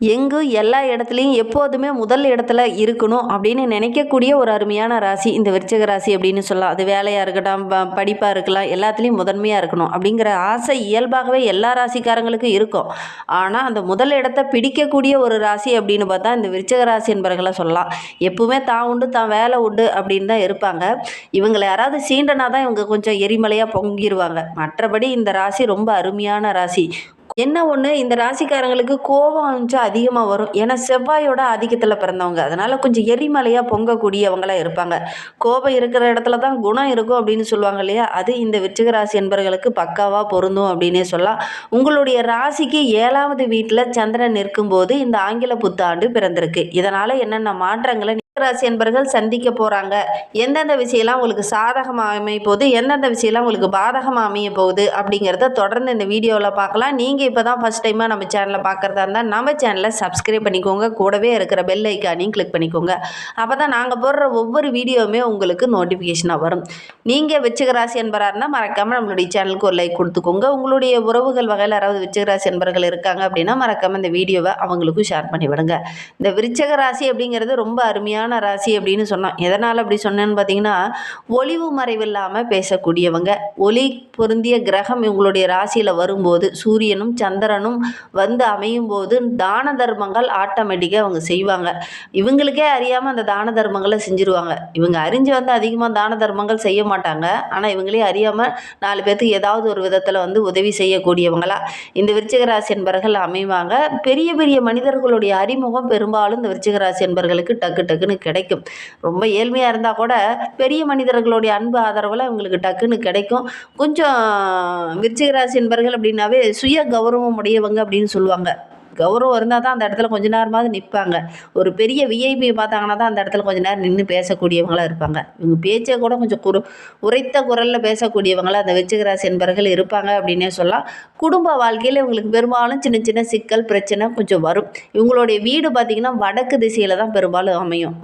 எங்கும் எல்லா இடத்துலையும் எப்போதுமே முதல் இடத்துல இருக்கணும் அப்படின்னு நினைக்கக்கூடிய ஒரு அருமையான ராசி இந்த விருச்சிக ராசி அப்படின்னு சொல்லலாம். அது வேலையாக இருக்கட்டும், படிப்பாக இருக்கலாம், எல்லாத்துலேயும் முதன்மையாக இருக்கணும் அப்படிங்கிற ஆசை இயல்பாகவே எல்லா ராசிக்காரங்களுக்கும் இருக்கும். ஆனால் அந்த முதல் இடத்த பிடிக்கக்கூடிய ஒரு ராசி அப்படின்னு பார்த்தா இந்த விருச்சிக ராசி என்பவர்களை சொல்லலாம். எப்பவுமே தான் உண்டு தான் வேலை உண்டு அப்படின்னு தான் இருப்பாங்க. இவங்களை யாராவது சீண்டனா தான் இவங்க கொஞ்சம் எரிமலையாக பொங்கிடுவாங்க. மற்றபடி இந்த ராசி ரொம்ப அருமையான ராசி. என்ன ஒன்று, இந்த ராசிக்காரங்களுக்கு கோபம் கொஞ்சம் அதிகமாக வரும். ஏன்னா செவ்வாயோட ஆதிக்கத்தில் பிறந்தவங்க, அதனால் கொஞ்சம் எரிமலையாக பொங்கக்கூடியவங்களாக இருப்பாங்க. கோபம் இருக்கிற இடத்துல தான் குணம் இருக்கும் அப்படின்னு சொல்லுவாங்க இல்லையா, அது இந்த விருச்சிக ராசி என்பவர்களுக்கு பக்காவாக பொருந்தும் அப்படின்னே சொல்லலாம். உங்களுடைய ராசிக்கு 7வது வீட்டில் சந்திரன் இருக்கும்போது இந்த ஆங்கில புத்தாண்டு பிறந்திருக்கு. இதனால் என்னென்ன மாற்றங்களை ராசி என்பர்கள் சந்திக்க போகிறாங்க, எந்தெந்த விஷயம்லாம் உங்களுக்கு சாதகமாக அமைய போகுது, எந்தெந்த விஷயம்லாம் உங்களுக்கு பாதகமாக அமைய போகுது அப்படிங்கிறத தொடர்ந்து இந்த வீடியோவில் பார்க்கலாம். நீங்கள் இப்போ தான் ஃபஸ்ட் டைமாக நம்ம சேனலை பார்க்குறதா இருந்தால் நம்ம சேனலை சப்ஸ்கிரைப் பண்ணிக்கோங்க, கூடவே இருக்கிற பெல் ஐக்கானையும் கிளிக் பண்ணிக்கோங்க. அப்போ தான் நாங்கள் போடுற ஒவ்வொரு வீடியோவுமே உங்களுக்கு நோட்டிஃபிகேஷனாக வரும். நீங்கள் விருச்சிக ராசி என்பராக இருந்தால் மறக்காமல் நம்மளுடைய சேனலுக்கு ஒரு லைக் கொடுத்துக்கோங்க. உங்களுடைய உறவுகள் வகையில் யாராவது விருச்சிக ராசி என்பர்கள் இருக்காங்க அப்படின்னா மறக்காமல் இந்த வீடியோவை அவங்களுக்கும் ஷேர் பண்ணி விடுங்க. இந்த விருச்சிக ராசி அப்படிங்கிறது ரொம்ப அருமையான ராசி அப்படின்னு சொன்னோம். எதனால் அப்படி சொன்னேன்னு பார்த்தீங்கன்னா, ஒளிவு மறைவில்லாமல் பேசக்கூடியவங்க, ஒளி பொருந்திய கிரகம் இவங்களுடைய ராசியில் வரும்போது, சூரியனும் சந்திரனும் வந்து அமையும் போது தான தர்மங்கள் ஆட்டோமேட்டிக்காக அவங்க செய்வாங்க. இவங்களுக்கே அறியாமல் அந்த தான தர்மங்களை செஞ்சுருவாங்க. இவங்க அறிஞ்சு வந்து அதிகமாக தான தர்மங்கள் செய்ய மாட்டாங்க. ஆனால் இவங்களே அறியாமல் 4 பேர்த்துக்கு ஏதாவது ஒரு விதத்தில் வந்து உதவி செய்யக்கூடியவங்களா இந்த விருச்சிக ராசி என்பவர்கள் அமைவாங்க. பெரிய பெரிய மனிதர்களுடைய அறிமுகம் பெரும்பாலும் இந்த விருச்சிக ராசி என்பவர்களுக்கு டக்கு டக்குன்னு கிடைக்கும். ரொம்ப ஏழ்மையாக இருந்தால் கூட பெரிய மனிதர்களுடைய அன்பு ஆதரவுலாம் இவங்களுக்கு டக்குன்னு கிடைக்கும். கொஞ்சம் விருச்சிக ராசி என்பவர்கள் அப்படின்னாவே சுய கௌரவம் உடையவங்க அப்படின்னு சொல்லுவாங்க. கௌரவம் இருந்தால் தான் அந்த இடத்துல கொஞ்ச நேரமாவது நிற்பாங்க. ஒரு பெரிய விஐபியை பார்த்தாங்கன்னா தான் அந்த இடத்துல கொஞ்சம் நேரம் நின்று பேசக்கூடியவங்களாக இருப்பாங்க. இவங்க பேச்சை கூட கொஞ்சம் உரைத்த குரலில் பேசக்கூடியவங்களாக அந்த விருச்சிக ராசி என்பவர்கள் இருப்பாங்க அப்படின்னே சொல்லலாம். குடும்ப வாழ்க்கையில் இவங்களுக்கு பெரும்பாலும் சின்ன சின்ன சிக்கல் பிரச்சனை கொஞ்சம் வரும். இவங்களுடைய வீடு பார்த்திங்கன்னா வடக்கு திசையில் தான் பெரும்பாலும் அமையும்.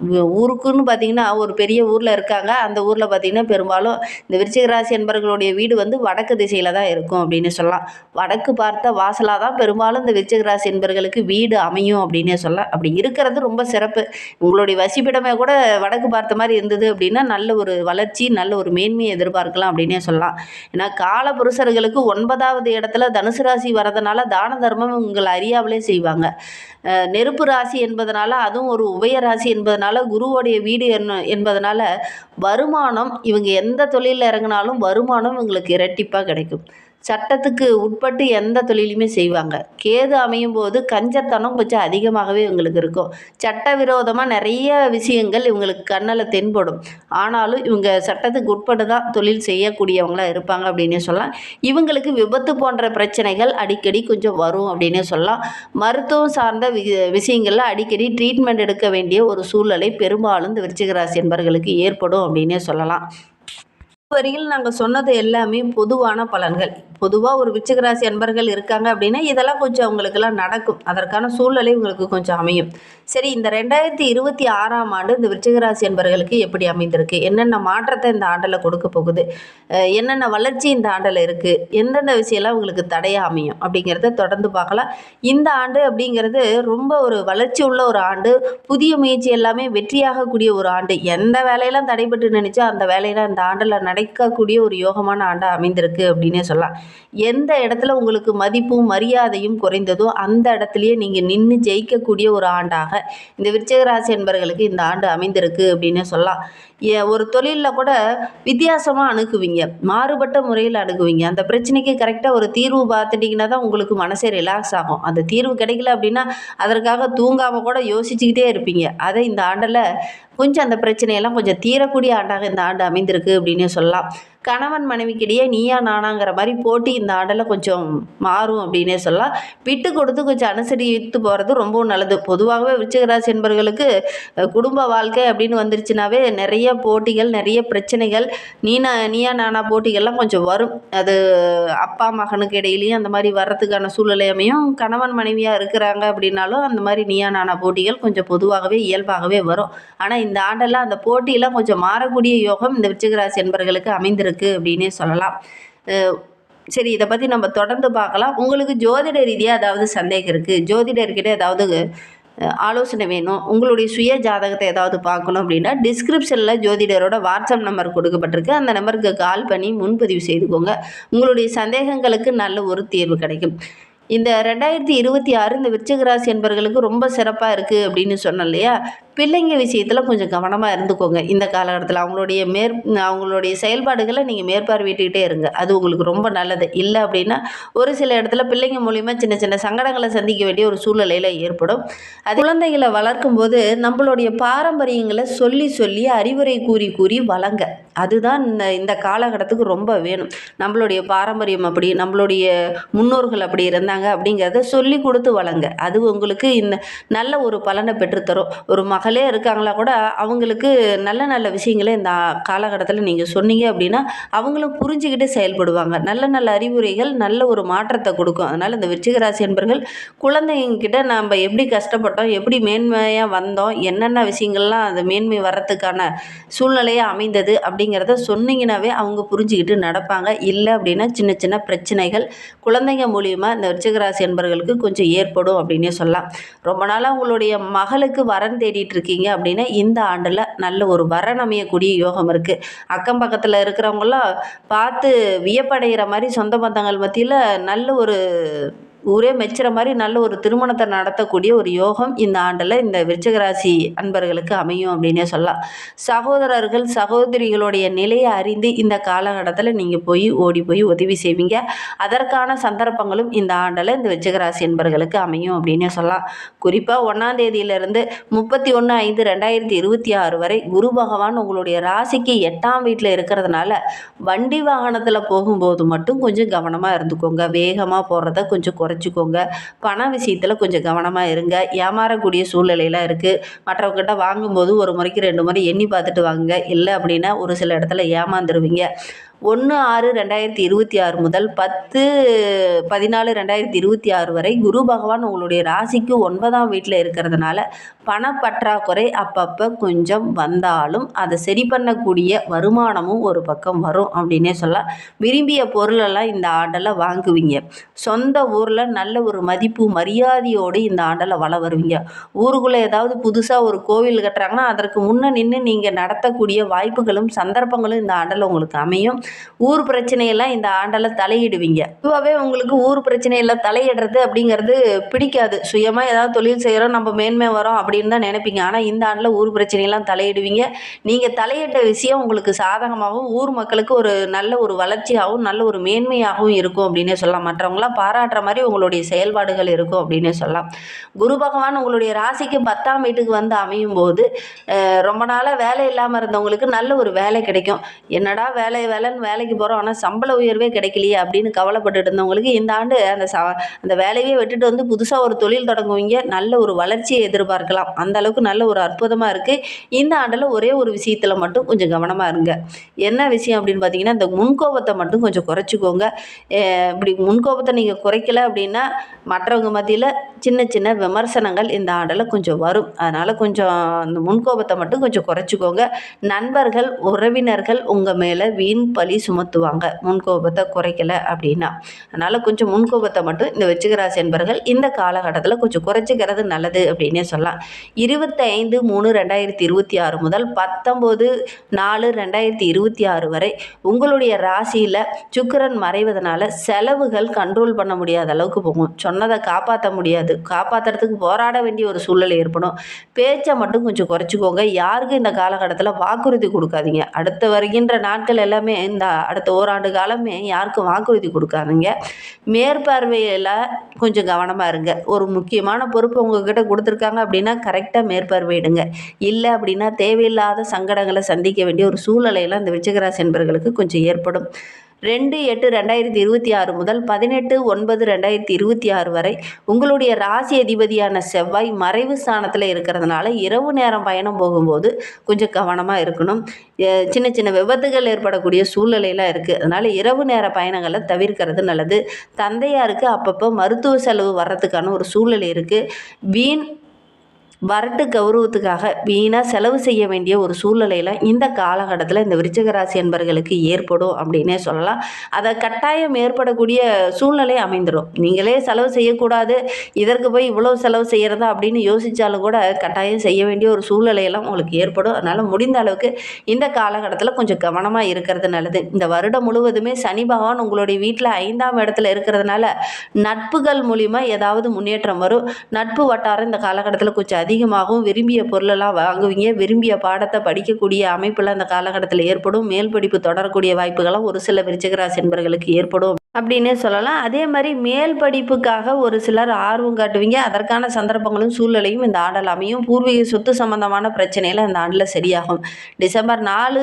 ஊருக்குன்னு பார்த்திங்கன்னா ஒரு பெரிய ஊரில் இருக்காங்க, அந்த ஊரில் பார்த்திங்கன்னா பெரும்பாலும் இந்த விருச்சிக ராசி என்பவர்களுடைய வீடு வந்து வடக்கு திசையில் தான் இருக்கும் அப்படின்னு சொல்லலாம். வடக்கு பார்த்த வாசலாக தான் பெரும்பாலும் இந்த விருச்சிக ராசி என்பவர்களுக்கு வீடு அமையும் அப்படின்னே சொல்லலாம். அப்படி இருக்கிறது ரொம்ப சிறப்பு. உங்களுடைய வசிப்பிடமே கூட வடக்கு பார்த்த மாதிரி இருந்தது அப்படின்னா நல்ல ஒரு வளர்ச்சி, நல்ல ஒரு மேன்மையை எதிர்பார்க்கலாம் அப்படின்னே சொல்லலாம். ஏன்னா கால புருஷர்களுக்கு 9வது இடத்துல தனுசு ராசி வரதுனால தான தர்மம் உங்களை அறியாமலே செய்வாங்க. நெருப்பு ராசி என்பதனால, அதுவும் ஒரு உபய ராசி என்பதனால, குருவோடைய வீடு என்பதனால வருமானம், இவங்க எந்த தொழிலில் இறங்கினாலும் வருமானம் இவங்களுக்கு இரட்டிப்பாக கிடைக்கும். சட்டத்துக்கு உட்பட்டு எந்த தொழிலுமே செய்வாங்க. கேது அமையும் போது கஞ்சத்தனம் கொஞ்சம் அதிகமாகவே இவங்களுக்கு இருக்கும். சட்டவிரோதமாக நிறைய விஷயங்கள் இவங்களுக்கு கண்ணில் தென்படும். ஆனாலும் இவங்க சட்டத்துக்கு உட்பட்டு தான் தொழில் செய்யக்கூடியவங்களாக இருப்பாங்க அப்படின்னே சொல்லலாம். இவங்களுக்கு விபத்து போன்ற பிரச்சனைகள் அடிக்கடி கொஞ்சம் வரும் அப்படின்னே சொல்லலாம். மருத்துவம் சார்ந்த விஷயங்களில் அடிக்கடி ட்ரீட்மெண்ட் எடுக்க வேண்டிய ஒரு சூழ்நிலை பெரும்பாலும் இந்த விருச்சிக ராசி என்பவர்களுக்கு ஏற்படும் அப்படின்னே சொல்லலாம். வரையில் நாங்கள் சொன்னது எல்லாமே பொதுவான பலன்கள். பொதுவாக ஒரு விருச்சிக ராசி அன்பர்கள் இருக்காங்க அப்படின்னா இதெல்லாம் கொஞ்சம் அவங்களுக்கெல்லாம் நடக்கும். அதற்கான சூழ்நிலை உங்களுக்கு கொஞ்சம் அமையும். சரி, இந்த 2026ஆம் ஆண்டு இந்த விருச்சிக ராசி அன்பர்களுக்கு எப்படி அமைந்திருக்கு, என்னென்ன மாற்றத்தை இந்த ஆண்டில் கொடுக்க போகுது, என்னென்ன வளர்ச்சி இந்த ஆண்டில் இருக்குது, எந்தெந்த விஷயம்லாம் உங்களுக்கு தடையாக அமையும் அப்படிங்கிறத தொடர்ந்து பார்க்கலாம். இந்த ஆண்டு அப்படிங்கிறது ரொம்ப ஒரு வளர்ச்சி உள்ள ஒரு ஆண்டு. புதிய முயற்சி எல்லாமே வெற்றியாகக்கூடிய ஒரு ஆண்டு. எந்த வேலையெல்லாம் தடைபட்டு நினைச்சோ அந்த வேலையெல்லாம் இந்த ஆண்டில் நடக்கக்கூடிய ஒரு யோகமான ஆண்டாக அமைந்திருக்கு அப்படின்னே சொல்லலாம். எந்த இடத்துல உங்களுக்கு மதிப்பும் மரியாதையும் குறைந்ததோ அந்த இடத்துலையே நீங்கள் நின்று ஜெயிக்கக்கூடிய ஒரு ஆண்டாக இந்த விருச்சிக ராசி என்பவர்களுக்கு இந்த ஆண்டு அமைந்திருக்கு அப்படின்னே சொல்லலாம். ஒரு தொழிலில் கூட வித்தியாசமாக அணுகுவீங்க, மாறுபட்ட முறையில் அணுகுவீங்க. அந்த பிரச்சனைக்கு கரெக்டாக ஒரு தீர்வு பார்த்துட்டிங்கன்னா தான் உங்களுக்கு மனசே ரிலாக்ஸ் ஆகும். அந்த தீர்வு கிடைக்கல அப்படின்னா அதற்காக தூங்காமல் கூட யோசிச்சுக்கிட்டே இருப்பீங்க. அதை இந்த ஆண்டில் கொஞ்சம் அந்த பிரச்சனையெல்லாம் கொஞ்சம் தீரக்கூடிய ஆண்டாக இந்த ஆண்டு அமைந்திருக்கு அப்படின்னே சொல்லலாம். கணவன் மனைவிக்கிடையே நீயா நானாங்கிற மாதிரி போட்டி இந்த ஆண்டில் கொஞ்சம் மாறும் அப்படின்னே சொல்லலாம். விட்டு கொடுத்து கொஞ்சம் அனுசரித்து போகிறது ரொம்பவும் நல்லது. பொதுவாகவே விருச்சிக ராசி என்பவர்களுக்கு குடும்ப வாழ்க்கை அப்படின்னு வந்துருச்சுனாவே நிறைய போட்டிகள், நிறைய பிரச்சனைகள், நீயா நானா போட்டிகள்லாம் கொஞ்சம் வரும். அது அப்பா மகனுக்கு இடையிலையும் அந்த மாதிரி வர்றதுக்கான சூழ்நிலை அமையும். கணவன் மனைவியாக இருக்கிறாங்க அப்படின்னாலும் அந்த மாதிரி நீயா நானா போட்டிகள் கொஞ்சம் பொதுவாகவே இயல்பாகவே வரும். ஆனால் இந்த ஆண்டெல்லாம் அந்த போட்டியெல்லாம் கொஞ்சம் மாறக்கூடிய யோகம் இந்த விருச்சிக ராசி என்பவர்களுக்கு அமைந்திருக்கு அப்படின்னே சொல்லலாம். சரி, இதை பற்றி நம்ம தொடர்ந்து பார்க்கலாம். உங்களுக்கு ஜோதிட ரீதியாக ஏதாவது சந்தேகம் இருக்குது, ஜோதிடர்கிட்ட ஏதாவது ஆலோசனை வேணும், உங்களுடைய சுய ஜாதகத்தை ஏதாவது பார்க்கணும் அப்படின்னா டிஸ்கிரிப்ஷனில் ஜோதிடரோட வாட்ஸ்அப் நம்பர் கொடுக்கப்பட்டிருக்கு. அந்த நம்பருக்கு கால் பண்ணி முன்பதிவு செய்துக்கோங்க. உங்களுடைய சந்தேகங்களுக்கு நல்ல ஒரு தீர்வு கிடைக்கும். இந்த 2026 இந்த விருச்சிக ராசி என்பவர்களுக்கு ரொம்ப சிறப்பாக இருக்குது அப்படின்னு சொன்னேன் இல்லையா? பிள்ளைங்க விஷயத்தில் கொஞ்சம் கவனமாக இருந்துக்கோங்க. இந்த காலகட்டத்தில் அவங்களுடைய செயல்பாடுகளை நீங்கள் மேற்பார்வையிட்டுக்கிட்டே இருங்க. அது உங்களுக்கு ரொம்ப நல்லது. இல்லை அப்படின்னா ஒரு சில இடத்துல பிள்ளைங்க மூலிமா சின்ன சின்ன சங்கடங்களை சந்திக்க வேண்டிய ஒரு சூழ்நிலையில் ஏற்படும். அது குழந்தைகளை வளர்க்கும் போது நம்மளுடைய பாரம்பரியங்களை சொல்லி சொல்லி அறிவுரை கூறி கூறி வளங்க. அதுதான் இந்த காலகட்டத்துக்கு ரொம்ப வேணும். நம்மளுடைய பாரம்பரியம் அப்படி, நம்மளுடைய முன்னோர்கள் அப்படி இருந்தாங்க அப்படிங்கிறத சொல்லி கொடுத்து வளங்க. அது உங்களுக்கு இந்த நல்ல ஒரு பலனை பெற்றுத்தரும். ஒரு மகளே இருக்காங்களா கூட அவங்களுக்கு நல்ல நல்ல விஷயங்களை இந்த காலகட்டத்தில் நீங்கள் சொன்னீங்க அப்படின்னா அவங்களும் புரிஞ்சுக்கிட்டு செயல்படுவாங்க. நல்ல நல்ல அறிவுரைகள் நல்ல ஒரு மாற்றத்தை கொடுக்கும். அதனால் இந்த விருச்சிக ராசி என்பர்கள் குழந்தைங்கிட்ட நம்ம எப்படி கஷ்டப்பட்டோம், எப்படி மேன்மையாக வந்தோம், என்னென்ன விஷயங்கள்லாம் அந்த மேன்மை வர்றதுக்கான சூழ்நிலையாக அமைந்தது அப்படிங்கிறத சொன்னீங்கன்னாவே அவங்க புரிஞ்சுக்கிட்டு நடப்பாங்க. இல்லை அப்படின்னா சின்ன சின்ன பிரச்சனைகள் குழந்தைங்க மூலியமாக இந்த விருச்சிக ராசி என்பவர்களுக்கு கொஞ்சம் ஏற்படும் அப்படின்னே சொல்லலாம். ரொம்ப நாளாக உங்களுடைய மகளுக்கு வரன் தேடிட்டு இருக்கீங்க அப்படின்னா இந்த ஆண்டில் நல்ல ஒரு வரன் அமையக்கூடிய யோகம் இருக்குது. அக்கம் பக்கத்தில் இருக்கிறவங்களாம் பார்த்து வியப்படைகிற மாதிரி சொந்த பந்தங்கள் மத்தியில் நல்ல ஒரு ஊரே மெச்சுற மாதிரி நல்ல ஒரு திருமணத்தை நடத்தக்கூடிய ஒரு யோகம் இந்த ஆண்டில் இந்த விருச்சிக ராசி அன்பர்களுக்கு அமையும் அப்படின்னே சொல்லலாம். சகோதரர்கள் சகோதரிகளுடைய நிலையை அறிந்து இந்த காலகட்டத்தில் நீங்கள் ஓடி போய் உதவி செய்வீங்க. அதற்கான சந்தர்ப்பங்களும் இந்த ஆண்டில் இந்த விருச்சிக ராசி அன்பர்களுக்கு அமையும் அப்படின்னே சொல்லலாம். குறிப்பாக 1ஆம் தேதியிலிருந்து 31/5/2026 வரை குரு பகவான் உங்களுடைய ராசிக்கு 8ஆம் வீட்டில் இருக்கிறதுனால வண்டி வாகனத்தில் போகும்போது மட்டும் கொஞ்சம் கவனமாக இருந்துக்கோங்க. வேகமாக போகிறத கொஞ்சம் குறைச்சிக்கோங்க. பண விஷயத்தில் கொஞ்சம் கவனமாக இருங்க. ஏமாறக்கூடிய சூழ்நிலையெல்லாம் இருக்குது. மற்றவங்ககிட்ட வாங்கும்போது ஒரு முறைக்கு 2 முறை எண்ணி பார்த்துட்டு வாங்குங்க. இல்லை அப்படின்னா ஒரு சில இடத்துல ஏமாந்துருவீங்க. 1/6/2026 முதல் 10/14/2026 வரை குரு பகவான் உங்களுடைய ராசிக்கு 9ஆம் வீட்டில் இருக்கிறதுனால பணப்பற்றாக்குறை அப்பப்போ கொஞ்சம் வந்தாலும் அதை சரி பண்ணக்கூடிய வருமானமும் ஒரு பக்கம் வரும் அப்படின்னே சொல்லலாம். விரும்பிய பொருளெல்லாம் இந்த ஆண்டில் வாங்குவீங்க. சொந்த ஊரில் நல்ல ஒரு மதிப்பு மரியாதையோடு இந்த ஆண்டில் வள வருவீங்க. ஊருக்குள்ளே ஏதாவது புதுசாக ஒரு கோவில் கட்டுறாங்கன்னா அதற்கு முன்னே நின்று நீங்கள் நடத்தக்கூடிய வாய்ப்புகளும் சந்தர்ப்பங்களும் இந்த ஆண்டில் உங்களுக்கு அமையும். ஊர் பிரச்சனையெல்லாம் இந்த ஆண்டில் தலையிடுவீங்க. பொதுவாகவே உங்களுக்கு ஊர் பிரச்சனையில் தலையிடுறது அப்படிங்கிறது பிடிக்காது. சுயமாக ஏதாவது தொழில் செய்கிறோம், நம்ம மேன்மை வரோம் அப்படின்னு தான் நினைப்பீங்க. ஆனால் இந்த ஆண்டில் ஊர் பிரச்சனையெல்லாம் தலையிடுவீங்க. நீங்கள் தலையிட்ட விஷயம் உங்களுக்கு சாதகமாகவும் ஊர் மக்களுக்கு ஒரு நல்ல ஒரு வளர்ச்சியாகவும் நல்ல ஒரு மேன்மையாகவும் இருக்கும் அப்படின்னே சொல்லலாம். மற்றவங்களாம் பாராட்டுற மாதிரி உங்களுடைய செயல்பாடுகள் இருக்கும் அப்படின்னே சொல்லலாம். குரு பகவான் உங்களுடைய ராசிக்கு 10ஆம் வீட்டுக்கு வந்து அமையும் போது ரொம்ப நாளாக வேலை இல்லாமல் இருந்தவங்களுக்கு நல்ல ஒரு வேலை கிடைக்கும். என்னடா வேலைன்னு வேலைக்கு போகிறோம், ஆனால் சம்பள உயர்வே கிடைக்கலையே அப்படின்னு கவலைப்பட்டுட்டு இருந்தவங்களுக்கு இந்த ஆண்டு அந்த வேலையே விட்டுட்டு வந்து புதுசாக ஒரு தொழில் தொடங்குவீங்க. நல்ல ஒரு வளர்ச்சியை எதிர்பார்க்கலாம். அந்த அளவுக்கு நல்ல ஒரு அற்புதமாக இருக்குது. இந்த ஆண்டில் ஒரே ஒரு விஷயத்தில் மட்டும் கொஞ்சம் கவனமாக இருங்க. என்ன விஷயம் அப்படின்னு பார்த்தீங்கன்னா இந்த முன்கோபத்தை மட்டும் கொஞ்சம் குறைச்சிக்கோங்க. இப்படி முன்கோபத்தை நீங்கள் குறைக்கல அப்படின்னா மற்றவங்க மத்தியில் சின்ன சின்ன விமர்சனங்கள் இந்த ஆண்டில் கொஞ்சம் வரும். அதனால் கொஞ்சம் அந்த முன்கோபத்தை மட்டும் கொஞ்சம் குறைச்சிக்கோங்க. நண்பர்கள் உறவினர்கள் உங்கள் மேலே வீண் பழி சுமத்துவாங்க முன்கோபத்தை குறைக்கலை அப்படின்னா. அதனால் கொஞ்சம் முன்கோபத்தை மட்டும் இந்த விருச்சிக ராசி என்பவர்கள் இந்த காலகட்டத்தில் கொஞ்சம் குறைச்சிக்கிறது நல்லது அப்படின்னே சொல்லலாம். 25/3/2026 முதல் 19/4/2026 வரை உங்களுடைய ராசியில் சுக்கிரன் மறைவதனால செலவுகள் கண்ட்ரோல் பண்ண முடியாத அளவுக்கு போகும். சொன்னதை காப்பாற்ற முடியாது, காப்பாற்றுறதுக்கு போராட வேண்டிய ஒரு சூழ்நிலை ஏற்படும். பேச்சை மட்டும் கொஞ்சம் குறைச்சிக்கோங்க. யாருக்கும் இந்த காலகட்டத்தில் வாக்குறுதி கொடுக்காதீங்க. அடுத்த வருகின்ற நாட்கள் எல்லாமே இந்த அடுத்த ஓராண்டு காலமே யாருக்கும் வாக்குறுதி கொடுக்காதீங்க. மேற்பார்வையில் கொஞ்சம் கவனமாக இருங்க. ஒரு முக்கியமான பொறுப்பு உங்ககிட்ட கொடுத்துருக்காங்க அப்படின்னா கரெக்டாக மேற்பார்வையிடுங்க. இல்லை அப்படின்னா தேவையில்லாத சங்கடங்களை சந்திக்க வேண்டிய ஒரு சூழ்நிலையெல்லாம் இந்த விருச்சிக ராசி என்பவர்களுக்கு கொஞ்சம் ஏற்படும். 2/8/2026 முதல் 18/9/2026 வரை உங்களுடைய ராசி அதிபதியான செவ்வாய் மறைவு ஸ்தானத்தில் இருக்கிறதுனால இரவு நேரம் பயணம் போகும்போது கொஞ்சம் கவனமாக இருக்கணும். சின்ன சின்ன விபத்துகள் ஏற்படக்கூடிய சூழ்நிலையெல்லாம் இருக்குது. அதனால் இரவு நேர பயணங்களை தவிர்க்கிறது நல்லது. தந்தையாருக்கு அப்பப்போ மருத்துவ செலவு வர்றதுக்கான ஒரு சூழ்நிலை இருக்குது. வீண் வரட்டு கௌரவத்துக்காக வீணாக செலவு செய்ய வேண்டிய ஒரு சூழ்நிலையில் இந்த காலகட்டத்தில் இந்த விருச்சிக ராசி என்பர்களுக்கு ஏற்படும் அப்படின்னே சொல்லலாம். அதை கட்டாயம் ஏற்படக்கூடிய சூழ்நிலை அமைந்துடும். நீங்களே செலவு செய்யக்கூடாது, இதற்கு போய் இவ்வளோ செலவு செய்கிறதா அப்படின்னு யோசித்தாலும் கூட கட்டாயம் செய்ய வேண்டிய ஒரு சூழ்நிலையெல்லாம் உங்களுக்கு ஏற்படும். அதனால் முடிந்த அளவுக்கு இந்த காலகட்டத்தில் கொஞ்சம் கவனமாக இருக்கிறது நல்லது. இந்த வருடம் முழுவதுமே சனி பகவான் உங்களுடைய வீட்டில் 5ஆம் இடத்துல இருக்கிறதுனால நட்புகள் மூலிமா ஏதாவது முன்னேற்றம் வரும். நட்பு வட்டாரம் இந்த காலகட்டத்தில் கொஞ்சம் அதிகமாகவும் விரும்பிய பொருளெல்லாம் வாங்குவீங்க. விரும்பிய பாடத்தை படிக்கக்கூடிய அமைப்பில் அந்த காலகட்டத்தில் ஏற்படும். மேல் படிப்பு தொடரக்கூடிய வாய்ப்புகள்லாம் ஒரு சில விருச்சிக ராசி என்பவர்களுக்கு ஏற்படும் அப்படின்னே சொல்லலாம். அதே மாதிரி மேல் படிப்புக்காக ஒரு சிலர் ஆர்வம் காட்டுவீங்க. அதற்கான சந்தர்ப்பங்களும் சூழ்நிலையும் இந்த ஆண்டில் அமையும். பூர்வீக சொத்து சம்பந்தமான பிரச்சனையில் இந்த ஆண்டில் சரியாகும். டிசம்பர் 4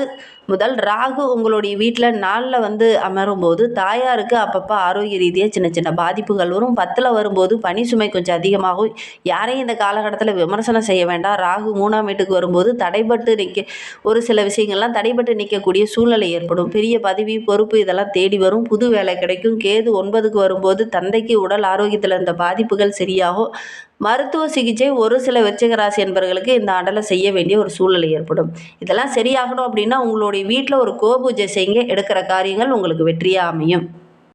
முதல் ராகு உங்களுடைய வீட்டில் 4ல் அமரும்போது தாயாருக்கு அப்பப்போ ஆரோக்கிய ரீதியாக சின்ன சின்ன பாதிப்புகள் வரும். 10ல் வரும்போது பனி சுமை கொஞ்சம் அதிகமாகும். யாரையும் இந்த காலகட்டத்தில் விமர்சனம் செய்ய வேண்டாம். ராகு 3ஆம் வீட்டுக்கு வரும்போது தடைபட்டு ஒரு சில விஷயங்கள்லாம் தடைபட்டு நிற்கக்கூடிய சூழ்நிலை ஏற்படும். பெரிய பதவி பொறுப்பு இதெல்லாம் தேடி வரும். புது வேலை கிடைக்கும். கேது 9க்கு வரும்போது தந்தைக்கு உடல் ஆரோக்கியத்தில் இருந்த பாதிப்புகள் சரியாகும். மருத்துவ சிகிச்சை ஒரு சில விருச்சிக ராசி என்பவர்களுக்கு இந்த ஆண்டில் செய்ய வேண்டிய ஒரு சூழ்நிலை ஏற்படும். இதெல்லாம் சரியாகணும் அப்படின்னா உங்களுடைய வீட்டில் ஒரு கோபூஜை செய்யுங்க. எடுக்கிற காரியங்கள் உங்களுக்கு வெற்றியாக அமையும்.